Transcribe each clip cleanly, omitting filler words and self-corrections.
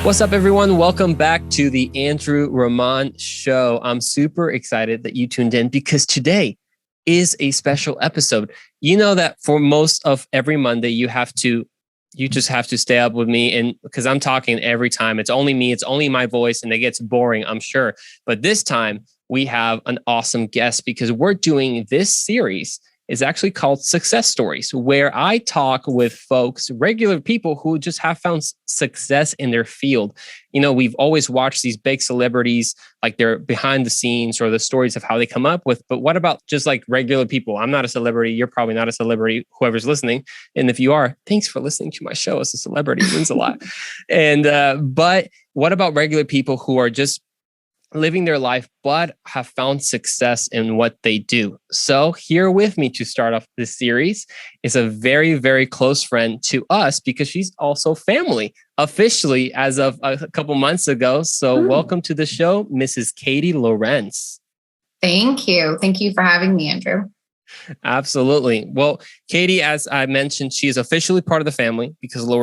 What's up, everyone? Welcome back to the Andrew Ramon Show. I'm super excited that you tuned in because today is a special episode. You know that for most of every Monday, you just have to stay up with me, and because I'm talking every time. It's only me, it's only my voice, and it gets boring, I'm sure. But this time we have an awesome guest because we're doing this series. Is actually called Success Stories, where I talk with folks, regular people who just have found success in their field. You know, we've always watched these big celebrities, like their behind the scenes or the stories of how they come up with. But what about just like regular people? I'm not a celebrity. You're probably not a celebrity, whoever's listening. And if you are, thanks for listening to my show as a celebrity. It means a lot. But what about regular people who are just living their life, but have found success in what they do? So here with me to start off this series is a very, very close friend to us because she's also family officially as of a couple months ago. So welcome to the show, Mrs. Katie Lorenz. Thank you. Thank you for having me, Andrew. Absolutely. Well, Katie, as I mentioned, she is officially part of the family because the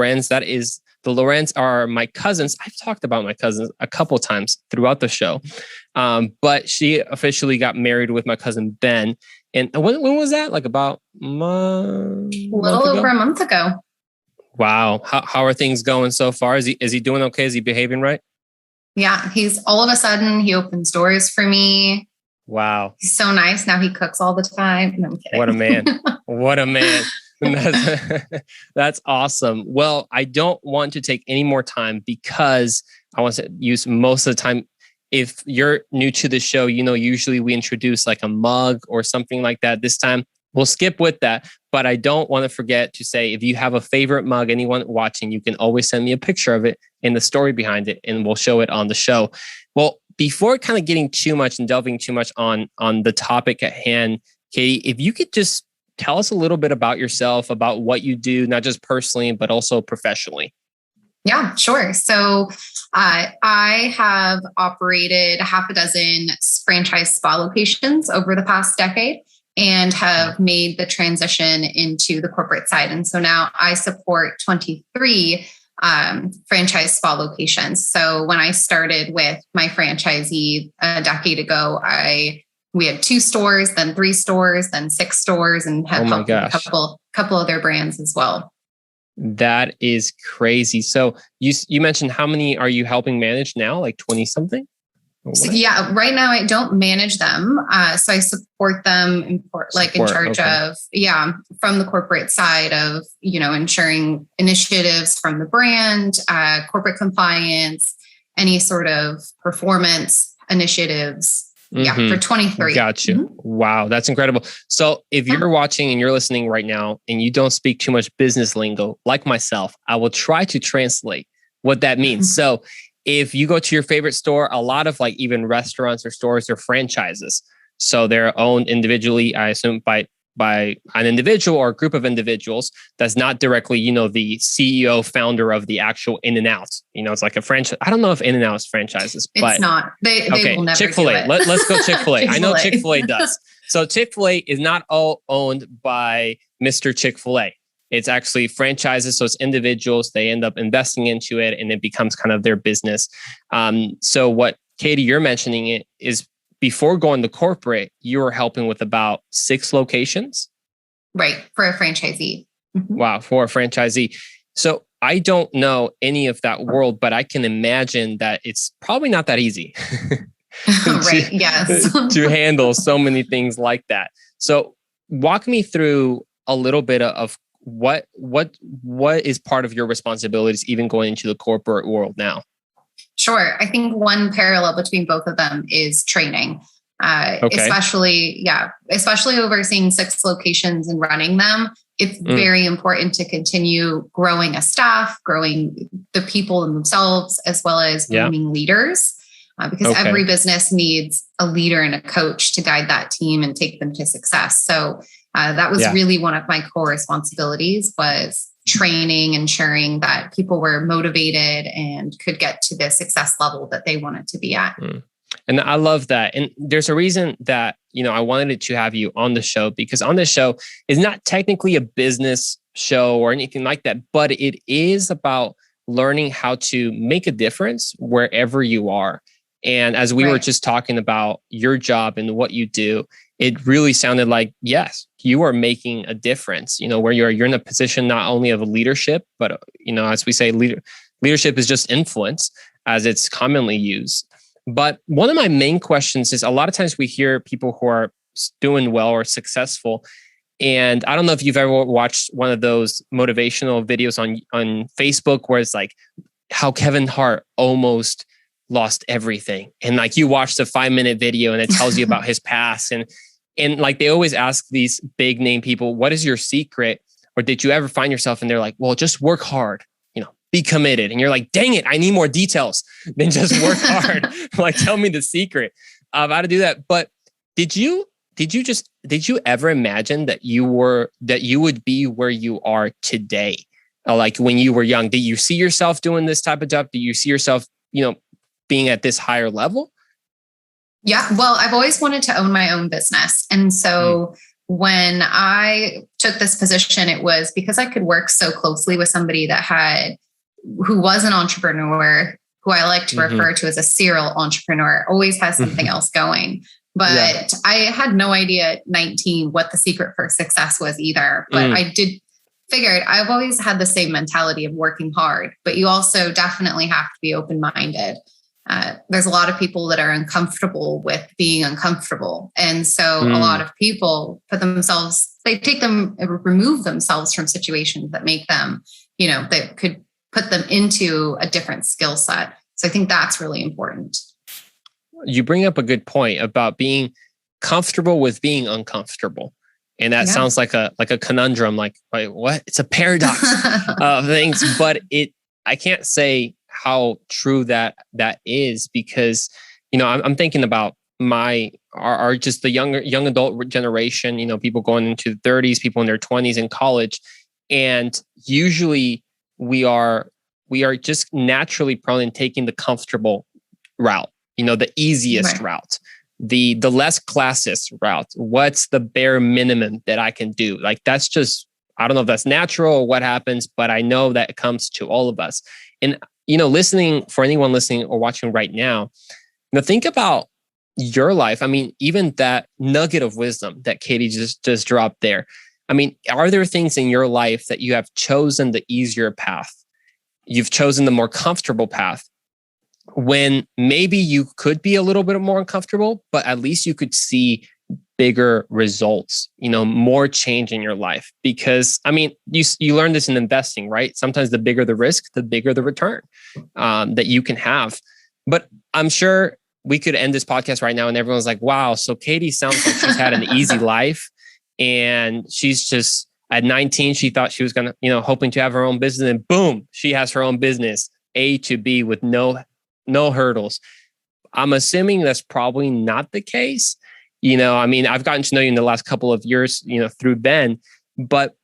Lorenz are my cousins. I've talked about my cousins a couple times throughout the show, but she officially got married with my cousin Ben. And when was that? Like about a little over a month ago. Wow. How are things going so far? Is he doing okay? Is he behaving right? Yeah, he's all of a sudden he opens doors for me. Wow. He's so nice. Now he cooks all the time. No, I'm kidding. What a man. What a man. That's awesome. Well, I don't want to take any more time because I want to use most of the time. If you're new to the show, you know, usually we introduce like a mug or something like that. This time we'll skip with that, but I don't want to forget to say, if you have a favorite mug, anyone watching, you can always send me a picture of it and the story behind it, and we'll show it on the show. Well, before kind of getting too much and delving too much on the topic at hand, Katie, if you could just tell us a little bit about yourself, about what you do, not just personally, but also professionally. Yeah, sure. So I have operated half a dozen franchise spa locations over the past decade and have made the transition into the corporate side. And so now I support 23 franchise spa locations. So when I started with my franchisee a decade ago, we had 2 stores, then 3 stores, then 6 stores, and have helped a couple other brands as well. That is crazy. So you mentioned, how many are you helping manage now? Like 20 something? So, yeah, right now I don't manage them. So I support them in charge of, from the corporate side of, you know, ensuring initiatives from the brand, corporate compliance, any sort of performance initiatives. For 23. Got you. Wow, that's incredible. So if you're watching and you're listening right now and you don't speak too much business lingo, like myself, I will try to translate what that means. So if you go to your favorite store, a lot of like even restaurants or stores are franchises. So they're owned individually, I assume, by an individual or a group of individuals that's not directly, you know, the CEO, founder of the actual In-N-Out. You know, it's like a franchise. I don't know if In-N-Out is franchises, but it's not. They will never Chick-fil-A. do it. Let's go Chick-fil-A. I know Chick-fil-A does. So Chick-fil-A is not all owned by Mr. Chick-fil-A. It's actually franchises. So it's individuals. They end up investing into it and it becomes kind of their business. So what, Katie, you're mentioning it is, before going to corporate, you were helping with about 6 locations? Right, for a franchisee. Mm-hmm. Wow, for a franchisee. So I don't know any of that world, but I can imagine that it's probably not that easy right, yes. to handle so many things like that. So walk me through a little bit of what is part of your responsibilities, even going into the corporate world now? Sure. I think one parallel between both of them is training, especially overseeing 6 locations and running them. It's very important to continue growing a staff, growing the people themselves, as well as grooming leaders, because every business needs a leader and a coach to guide that team and take them to success. So that was really one of my core responsibilities, was training, ensuring that people were motivated and could get to the success level that they wanted to be at. And I love that. And there's a reason that, you know, I wanted to have you on the show, because on this show is not technically a business show or anything like that, but it is about learning how to make a difference wherever you are. And as we were just talking about your job and what you do, it really sounded like, yes, you are making a difference, where you're in a position not only of leadership, but, as we say, leadership is just influence as it's commonly used. But one of my main questions is a lot of times we hear people who are doing well or successful. And I don't know if you've ever watched one of those motivational videos on Facebook where it's like how Kevin Hart almost lost everything. And like you watch the 5-minute video and it tells you about his past. And like they always ask these big name people, what is your secret? Or did you ever find yourself? And they're like, well, just work hard, be committed. And you're like, dang it, I need more details than just work hard. Like, tell me the secret of how to do that. But did you ever imagine that you would be where you are today? Like when you were young, did you see yourself doing this type of job? Do you see yourself, being at this higher level? Yeah. Well, I've always wanted to own my own business. And so when I took this position, it was because I could work so closely with somebody who was an entrepreneur, who I like to refer to as a serial entrepreneur, always has something else going. But I had no idea at 19 what the secret for success was either. But I figured I've always had the same mentality of working hard, but you also definitely have to be open-minded. There's a lot of people that are uncomfortable with being uncomfortable. And so a lot of people remove themselves from situations that make them, that could put them into a different skill set. So I think that's really important. You bring up a good point about being comfortable with being uncomfortable. And that sounds like a conundrum, like, wait, what? It's a paradox of things, but I can't say how true that is because, I'm thinking about just the young adult generation, people going into the 30s, people in their 20s in college. And usually we are just naturally prone in taking the comfortable route, the easiest route, the less classist route. What's the bare minimum that I can do? Like, that's just, I don't know if that's natural or what happens, but I know that it comes to all of us. And, for anyone listening or watching right now, think about your life. I mean, even that nugget of wisdom that Katie just dropped there. I mean, are there things in your life that you have chosen the easier path? You've chosen the more comfortable path when maybe you could be a little bit more uncomfortable, but at least you could see bigger results, more change in your life. Because I mean, you learn this in investing, right? Sometimes the bigger the risk, the bigger the return that you can have. But I'm sure we could end this podcast right now and everyone's like, wow, so Katie sounds like she's had an easy life. And she's just at 19, she thought she was going to, hoping to have her own business, and boom, she has her own business, A to B with no hurdles. I'm assuming that's probably not the case. I mean, I've gotten to know you in the last couple of years, through Ben, but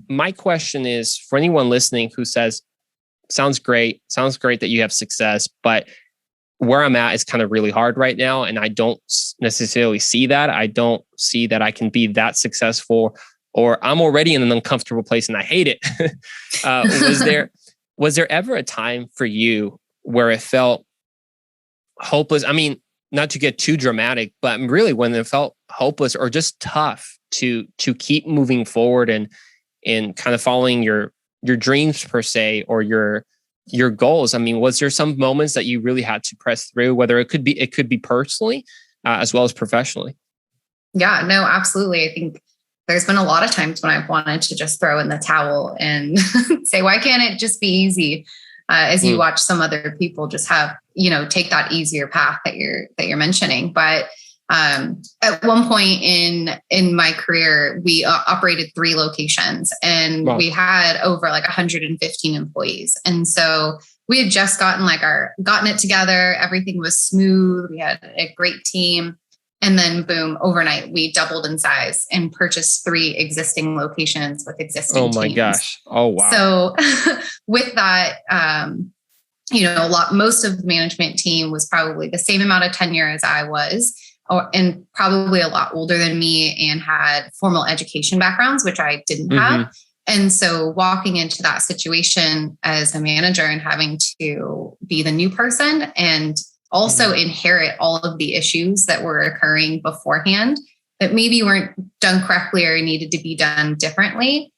my question is for anyone listening who says, sounds great that you have success, but where I'm at is kind of really hard right now. And I don't necessarily see that. I don't see that I can be that successful, or I'm already in an uncomfortable place and I hate it. Was there ever a time for you where it felt hopeless? I mean, not to get too dramatic, but really when it felt hopeless or just tough to keep moving forward and kind of following your dreams per se, or your goals. I mean, was there some moments that you really had to press through, whether it could be personally as well as professionally? Yeah, no, absolutely. I think there's been a lot of times when I've wanted to just throw in the towel and say, why can't it just be easy? As you watch some other people just have, take that easier path that you're mentioning. But at one point in my career, we operated 3 locations, and we had over like 115 employees. And so we had just gotten it together. Everything was smooth. We had a great team. And then boom, overnight, we doubled in size and purchased 3 existing locations with existing teams. Oh my gosh. Oh, wow. So with that, most of the management team was probably the same amount of tenure as I was, and probably a lot older than me, and had formal education backgrounds, which I didn't have. And so walking into that situation as a manager and having to be the new person and also inherit all of the issues that were occurring beforehand that maybe weren't done correctly or needed to be done differently,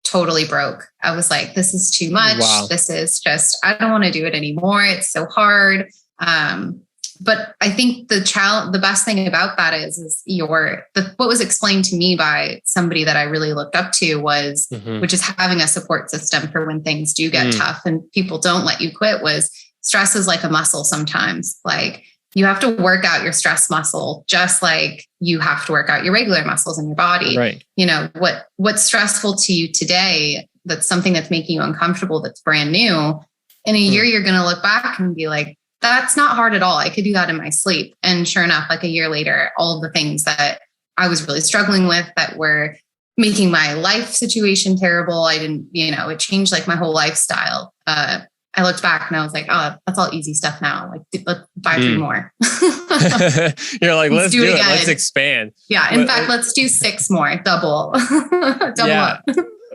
totally broke. I was like, this is too much. Wow. This is just, I don't want to do it anymore. It's so hard. But I think the best thing about that is what was explained to me by somebody that I really looked up to was, which is having a support system for when things do get tough and people don't let you quit, was stress is like a muscle sometimes. Like you have to work out your stress muscle, just like you have to work out your regular muscles in your body. Right. You know, what's stressful to you today, that's something that's making you uncomfortable, that's brand new. In a year, you're going to look back and be like, that's not hard at all. I could do that in my sleep. And sure enough, like a year later, all of the things that I was really struggling with that were making my life situation terrible. I didn't, it changed like my whole lifestyle. I looked back and I was like, oh, that's all easy stuff now. Like, let's buy 3 more. You're like, let's do it. Let's expand. Yeah. In fact, let's do 6 more, double up.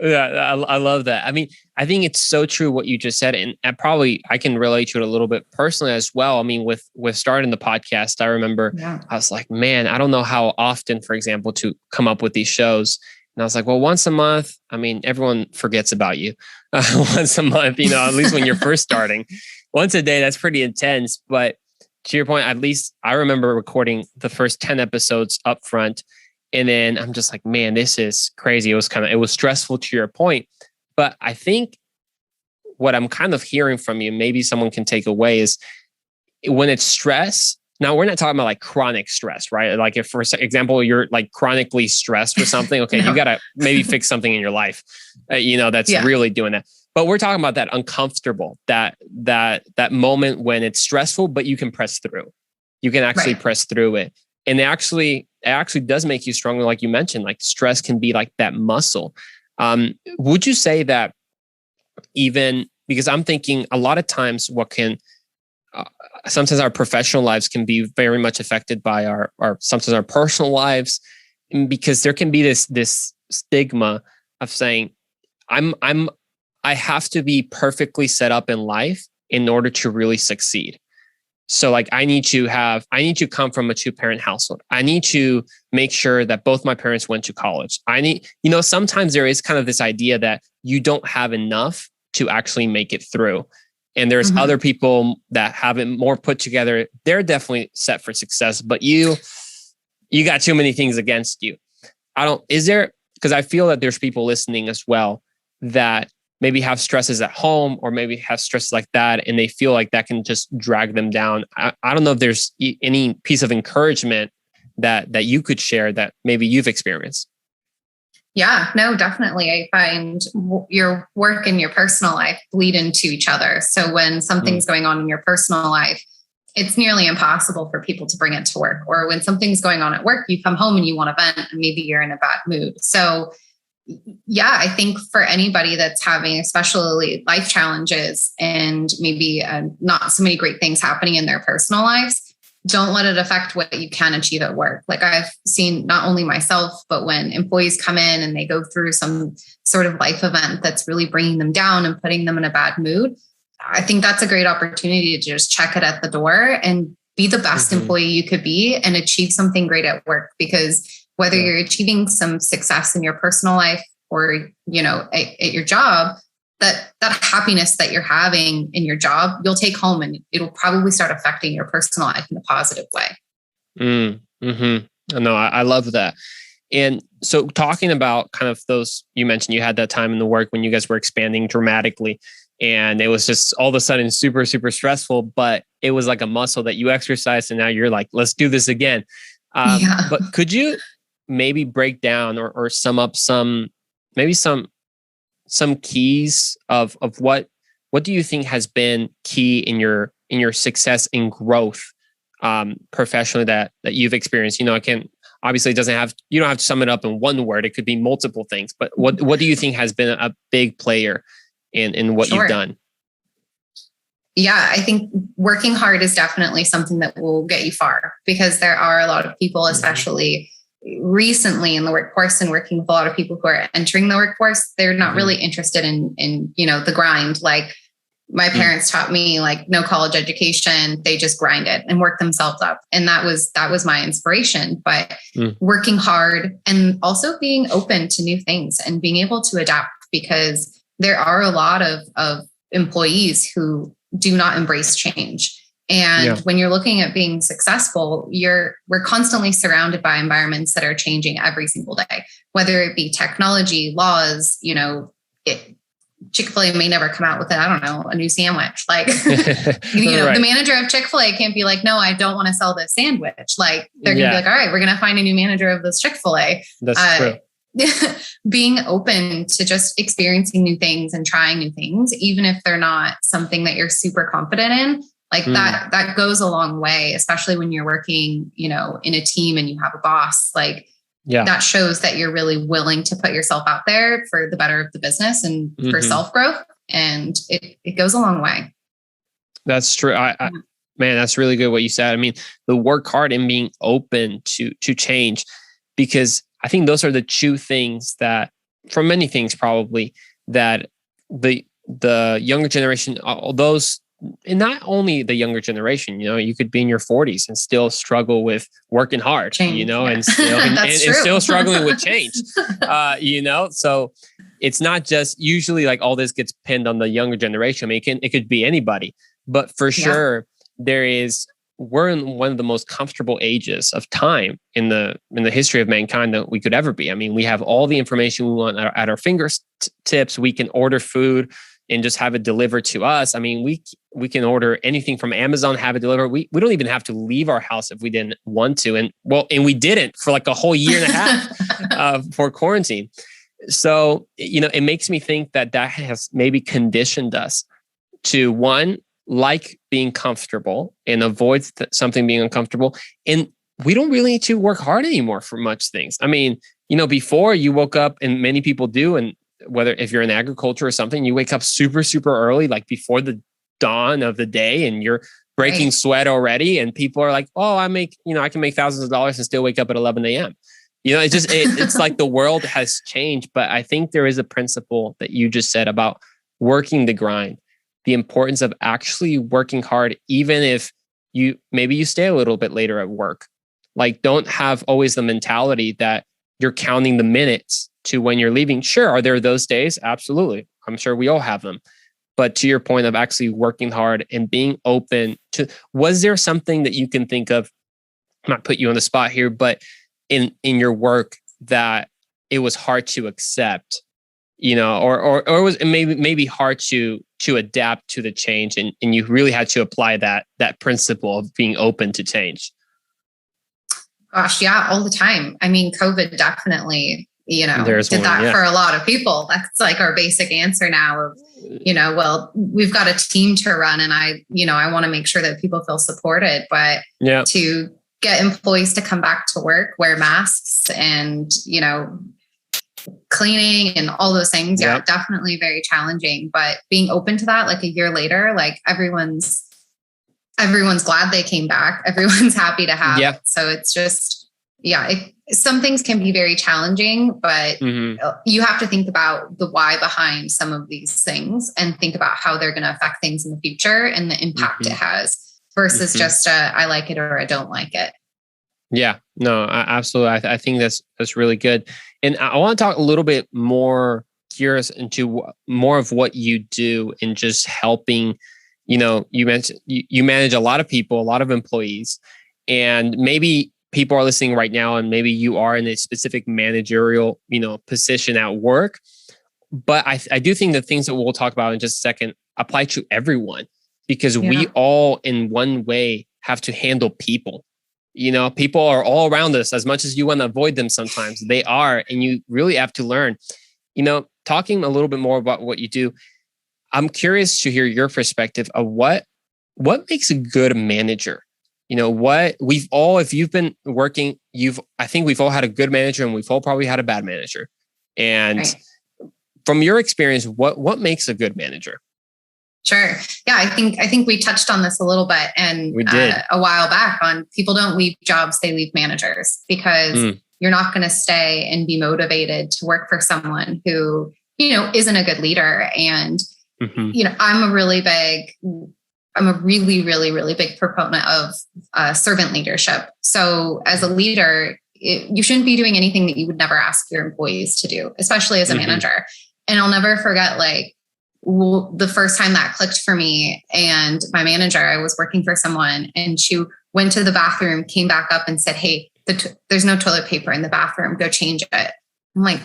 Yeah, I love that. I mean, I think it's so true what you just said. And I can relate to it a little bit personally as well. I mean, with starting the podcast, I remember I was like, man, I don't know how often, for example, to come up with these shows. And I was like, well, once a month, I mean, everyone forgets about you. Once a month, at least when you're first starting. Once a day, that's pretty intense. But to your point, at least I remember recording the first 10 episodes up front. And then I'm just like, man, this is crazy. It was stressful to your point. But I think what I'm kind of hearing from you, maybe someone can take away, is when it's stress. Now, we're not talking about like chronic stress, right? Like if, for example, you're like chronically stressed or something, okay, you got to maybe fix something in your life, that's really doing that. But we're talking about that uncomfortable, that moment when it's stressful, but you can press through. You can actually press through it. And it actually does make you stronger. Like you mentioned, like stress can be like that muscle. Would you say that even, because I'm thinking a lot of times sometimes our professional lives can be very much affected by our sometimes our personal lives, because there can be this stigma of saying, I have to be perfectly set up in life in order to really succeed. So like I need to come from a 2-parent household. I need to make sure that both my parents went to college. Sometimes there is kind of this idea that you don't have enough to actually make it through. And there's other people that have it more put together. They're definitely set for success, but you got too many things against you. Because I feel that there's people listening as well that maybe have stresses at home or maybe have stresses like that, and they feel like that can just drag them down. I don't know if there's any piece of encouragement that you could share that maybe you've experienced. Yeah, no, definitely. I find your work and your personal life bleed into each other. So when something's going on in your personal life, it's nearly impossible for people to bring it to work. Or when something's going on at work, you come home and you want to vent and maybe you're in a bad mood. So yeah, I think for anybody that's having especially life challenges and maybe not so many great things happening in their personal lives, don't let it affect what you can achieve at work. Like I've seen not only myself, but when employees come in and they go through some sort of life event that's really bringing them down and putting them in a bad mood, I think that's a great opportunity to just check it at the door and be the best employee you could be and achieve something great at work. Because whether you're achieving some success in your personal life or, at your job, that happiness that you're having in your job, you'll take home and it'll probably start affecting your personal life in a positive way. No, I love that. And so talking about kind of those, you mentioned you had that time in the work when you guys were expanding dramatically and it was just all of a sudden super, super stressful, but it was like a muscle that you exercised and now you're like, let's do this again. But could you maybe break down or sum up some keys of what do you think has been key in your success and growth professionally that you've experienced? Obviously you don't have to sum it up in one word. It could be multiple things, but what do you think has been a big player in what you've done? Yeah, I think working hard is definitely something that will get you far because there are a lot of people, especially recently in the workforce and working with a lot of people who are entering the workforce, they're not really interested in, the grind. Like my parents taught me, like, no college education, they just grind it and work themselves up. And that was my inspiration. But working hard and also being open to new things and being able to adapt, because there are a lot of employees who do not embrace change. And when you're looking at being successful, we're constantly surrounded by environments that are changing every single day, whether it be technology, laws, Chick-fil-A may never come out with a new sandwich. Like, the manager of Chick-fil-A can't be like, no, I don't want to sell this sandwich. Like, they're going to be like, all right, we're going to find a new manager of this Chick-fil-A. That's true. Being open to just experiencing new things and trying new things, even if they're not something that you're super confident in, like that goes a long way, especially when you're working, in a team and you have a boss. Like, that shows that you're really willing to put yourself out there for the better of the business and for self-growth. And it goes a long way. That's true. Man, that's really good what you said. I mean, the work hard and being open to change, because I think those are the two things that, from many things probably, that the younger generation, those, and not only the younger generation, you could be in your 40s and still struggle with working hard, change, and still and still struggling with change, So it's not just usually like all this gets pinned on the younger generation. I mean, it could be anybody, but for sure we're in one of the most comfortable ages of time in the history of mankind that we could ever be. I mean, we have all the information we want at our fingertips. We can order food and just have it delivered to us. I mean, we can order anything from Amazon, have it delivered. We don't even have to leave our house if we didn't want to. And we didn't for like a whole year and a half for quarantine. So, it makes me think that has maybe conditioned us to, one, like being comfortable and avoid something being uncomfortable. And we don't really need to work hard anymore for much things. I mean, before you woke up, and many people do, and whether if you're in agriculture or something, you wake up super, super early, like before the dawn of the day, and you're breaking sweat already. And people are like, oh, I can make thousands of dollars and still wake up at 11 a.m. It's like the world has changed. But I think there is a principle that you just said about working the grind, the importance of actually working hard, even if you stay a little bit later at work. Like, don't have always the mentality that you're counting the minutes to when you're leaving. Sure, are there those days? Absolutely. I'm sure we all have them. But to your point of actually working hard and being open to, was there something that you can think of, not put you on the spot here, but in your work that it was hard to accept, or it was maybe hard to adapt to the change, and you really had to apply that principle of being open to change? Gosh, yeah, all the time. I mean, COVID definitely, did that for a lot of people. That's like our basic answer now of, well, we've got a team to run, and I want to make sure that people feel supported, but to get employees to come back to work, wear masks, and, cleaning and all those things. Yeah, definitely very challenging, but being open to that, like a year later, like everyone's glad they came back. Everyone's happy to have it. So it's just, some things can be very challenging, but you have to think about the why behind some of these things and think about how they're going to affect things in the future and the impact it has versus just I like it or I don't like it. Yeah, no, absolutely. I think that's really good. And I want to talk a little bit more curious into more of what you do in just helping. You mentioned you manage a lot of people, a lot of employees, and maybe people are listening right now, and maybe you are in a specific managerial, position at work. But I do think the things that we'll talk about in just a second apply to everyone, because we all in one way have to handle people. People are all around us. As much as you want to avoid them sometimes, they are. And you really have to learn, talking a little bit more about what you do. I'm curious to hear your perspective of what makes a good manager. If you've been working, I think we've all had a good manager, and we've all probably had a bad manager. And from your experience, what makes a good manager? Sure. Yeah, I think we touched on this a little bit, and we did a while back on people don't leave jobs, they leave managers, because you're not going to stay and be motivated to work for someone who, isn't a good leader. And, I'm a really, really, really big proponent of servant leadership. So as a leader, you shouldn't be doing anything that you would never ask your employees to do, especially as a manager. And I'll never forget, the first time that clicked for me and my manager, I was working for someone and she went to the bathroom, came back up and said, "Hey, there's no toilet paper in the bathroom. Go change it." I'm like,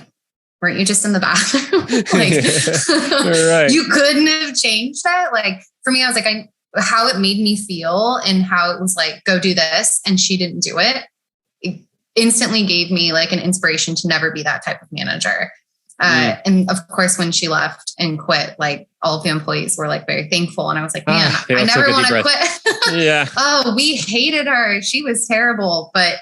weren't you just in the bathroom? Right. You couldn't have changed it. For me, I was like, how it made me feel and how it was like, go do this. And she didn't do it. It instantly gave me an inspiration to never be that type of manager. And of course, when she left and quit, all of the employees were very thankful. And I was like, man, I never want to quit. Yeah. Oh, we hated her. She was terrible. But,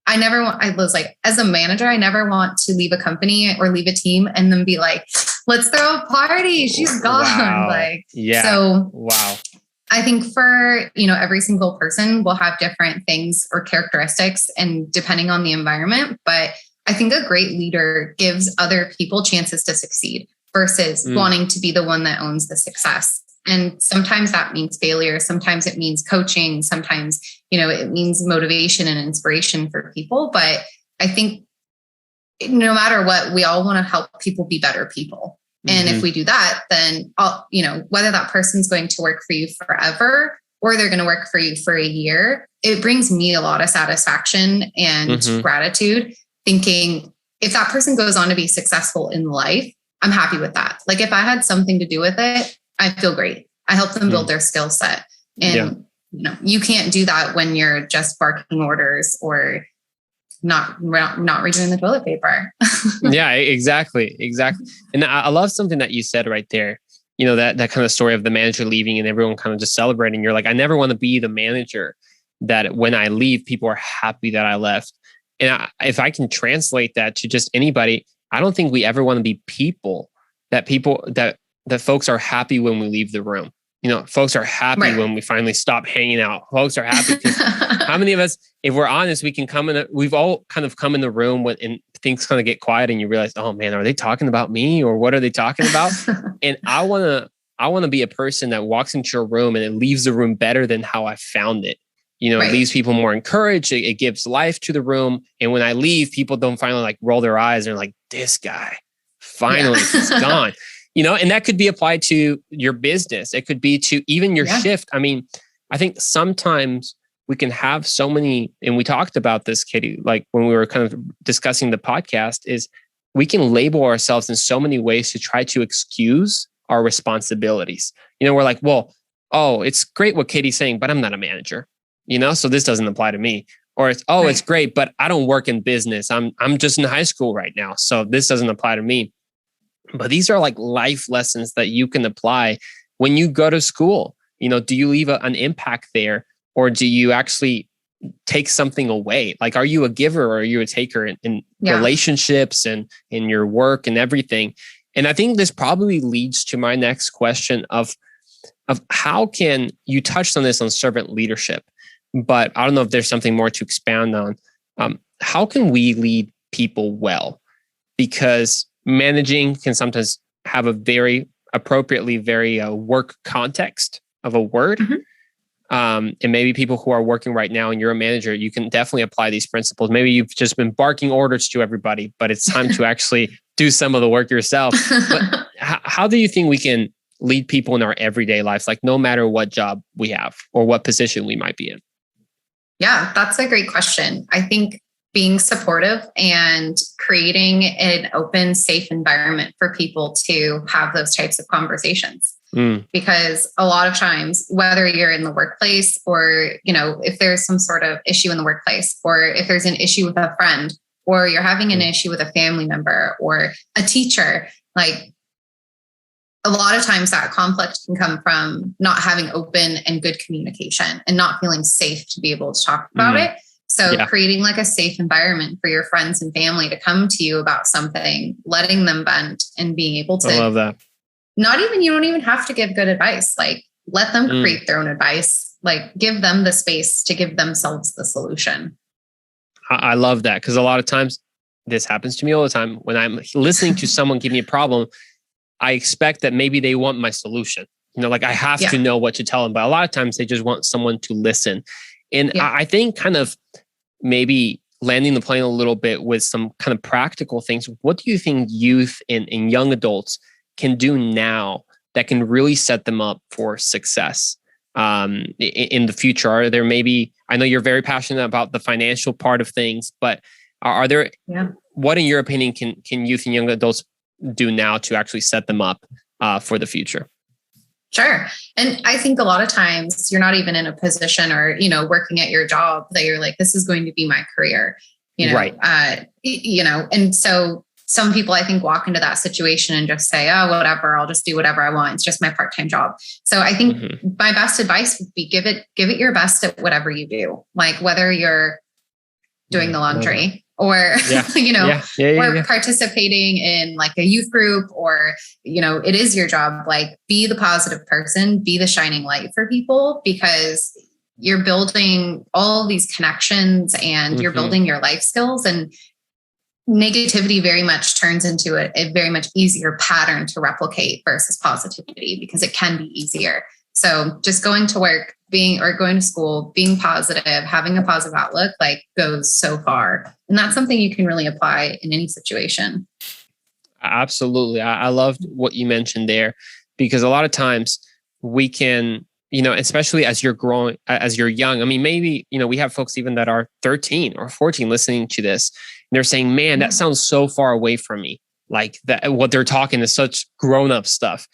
I was like, as a manager, I never want to leave a company or leave a team and then be like, let's throw a party. She's gone. Wow. So wow. I think for, every single person will have different things or characteristics and depending on the environment, but I think a great leader gives other people chances to succeed versus wanting to be the one that owns the success. And sometimes that means failure. Sometimes it means coaching. Sometimes, it means motivation and inspiration for people. But I think no matter what, we all want to help people be better people. And if we do that, then, whether that person's going to work for you forever or they're going to work for you for a year, it brings me a lot of satisfaction and gratitude thinking if that person goes on to be successful in life, I'm happy with that. If I had something to do with it, I feel great. I help them build their skill set. And, you can't do that when you're just barking orders or not redoing the toilet paper. Yeah, exactly. And I love something that you said right there. That kind of story of the manager leaving and everyone kind of just celebrating. You're like, I never want to be the manager that when I leave, people are happy that I left. And if I can translate that to just anybody, I don't think we ever want to be people that folks are happy when we leave the room. Folks are happy when we finally stop hanging out. Folks are happy because how many of us, if we're honest, we've all kind of come in the room and things kind of get quiet and you realize, oh man, are they talking about me or what are they talking about? And I want to be a person that walks into a room and it leaves the room better than how I found it. It leaves people more encouraged. It gives life to the room. And when I leave, people don't finally roll their eyes and like, this guy finally is gone. And that could be applied to your business. It could be to even your shift. I mean, I think sometimes we can have so many, and we talked about this, Katie, when we were kind of discussing the podcast, is we can label ourselves in so many ways to try to excuse our responsibilities. We're like, well, it's great what Katie's saying, but I'm not a manager, so this doesn't apply to me. Or it's great, but I don't work in business. I'm just in high school right now, so this doesn't apply to me. But these are life lessons that you can apply when you go to school. Do you leave an impact there or do you actually take something away? Are you a giver or are you a taker in relationships and in your work and everything? And I think this probably leads to my next question of how can you touched on this on servant leadership, but I don't know if there's something more to expand on. How can we lead people well? Because managing can sometimes have a very appropriately very work context of a word. And maybe people who are working right now and you're a manager, you can definitely apply these principles. Maybe you've just been barking orders to everybody, but it's time to actually do some of the work yourself. But how do you think we can lead people in our everyday lives, no matter what job we have or what position we might be in? Yeah, that's a great question. I think being supportive and creating an open, safe environment for people to have those types of conversations. Because a lot of times, whether you're in the workplace or, if there's some sort of issue in the workplace, or if there's an issue with a friend, or you're having an issue with a family member or a teacher, a lot of times that conflict can come from not having open and good communication and not feeling safe to be able to talk about it. So creating a safe environment for your friends and family to come to you about something, letting them vent and being able to, I love that. You don't even have to give good advice. Let them create their own advice, give them the space to give themselves the solution. I love that, because a lot of times this happens to me all the time. When I'm listening to someone give me a problem, I expect that maybe they want my solution. Like I have to know what to tell them, but a lot of times they just want someone to listen. And I think kind of maybe landing the plane a little bit with some kind of practical things. What do you think youth and young adults can do now that can really set them up for success in the future? Are there maybe, I know you're very passionate about the financial part of things, but are there, what in your opinion can youth and young adults do now to actually set them up for the future? Sure. And I think a lot of times you're not even in a position or, working at your job that you're like, this is going to be my career, right. And so some people I think walk into that situation and just say, oh, whatever, I'll just do whatever I want. It's just my part-time job. So I think my best advice would be give it your best at whatever you do. Like whether you're doing the laundry or, or participating in like a youth group, or, it is your job, like be the positive person, be the shining light for people, because you're building all these connections and you're building your life skills, and negativity very much turns into a very much easier pattern to replicate versus positivity, because it can be easier. So just going to work, going to school, being positive, having a positive outlook, like goes so far. And that's something you can really apply in any situation. Absolutely. I loved what you mentioned there, because a lot of times we can, especially as you're growing, as you're young, I mean, maybe, we have folks even that are 13 or 14 listening to this, and they're saying, man, that sounds so far away from me. Like that, what they're talking is such grown-up stuff.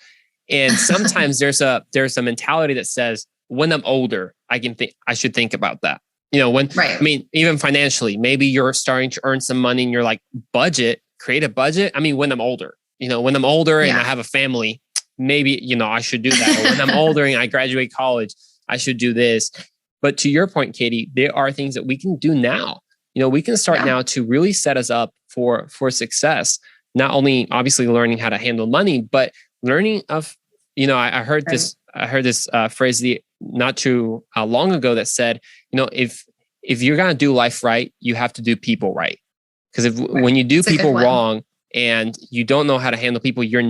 And sometimes there's a mentality that says, when I'm older, I should think about that. I mean, even financially, maybe you're starting to earn some money and you're like, create a budget. I mean, when I'm older, and I have a family, maybe, I should do that. Or when I'm older and I graduate college, I should do this. But to your point, Katie, there are things that we can do now. We can start now to really set us up for success. Not only obviously learning how to handle money, but learning of, I heard this phrase not too long ago that said, if you're going to do life right, you have to do people right. Because when you do people wrong and you don't know how to handle people, you're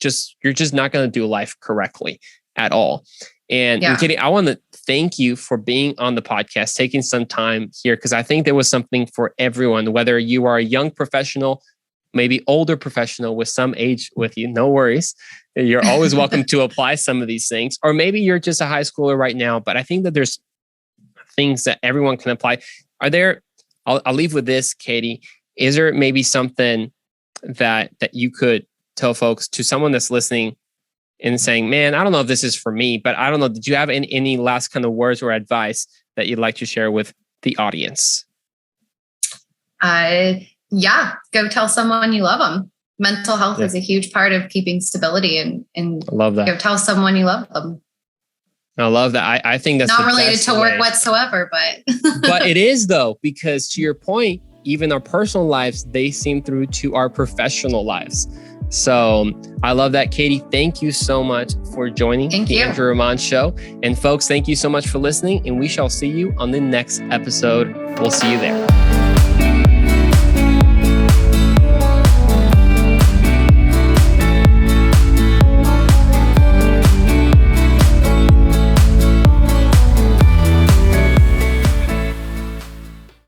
just not going to do life correctly at all. And Katie, I want to thank you for being on the podcast, taking some time here, because I think there was something for everyone, whether you are a young professional, maybe older professional with some age with you, no worries. You're always welcome to apply some of these things. Or maybe you're just a high schooler right now, but I think that there's things that everyone can apply. I'll leave with this, Katie. Is there maybe something that you could tell folks, to someone that's listening and saying, man, I don't know if this is for me, but I don't know. Did you have any last kind of words or advice that you'd like to share with the audience? Go tell someone you love them. Mental health is a huge part of keeping stability, and I love that. Go tell someone you love them. I love that. I think that's not related to work whatsoever, but but it is though, because to your point, even our personal lives, they seem through to our professional lives. So I love that. Katie, thank you so much for joining the Andrew Ramon Show. And folks, thank you so much for listening, and we shall see you on the next episode. We'll see you there.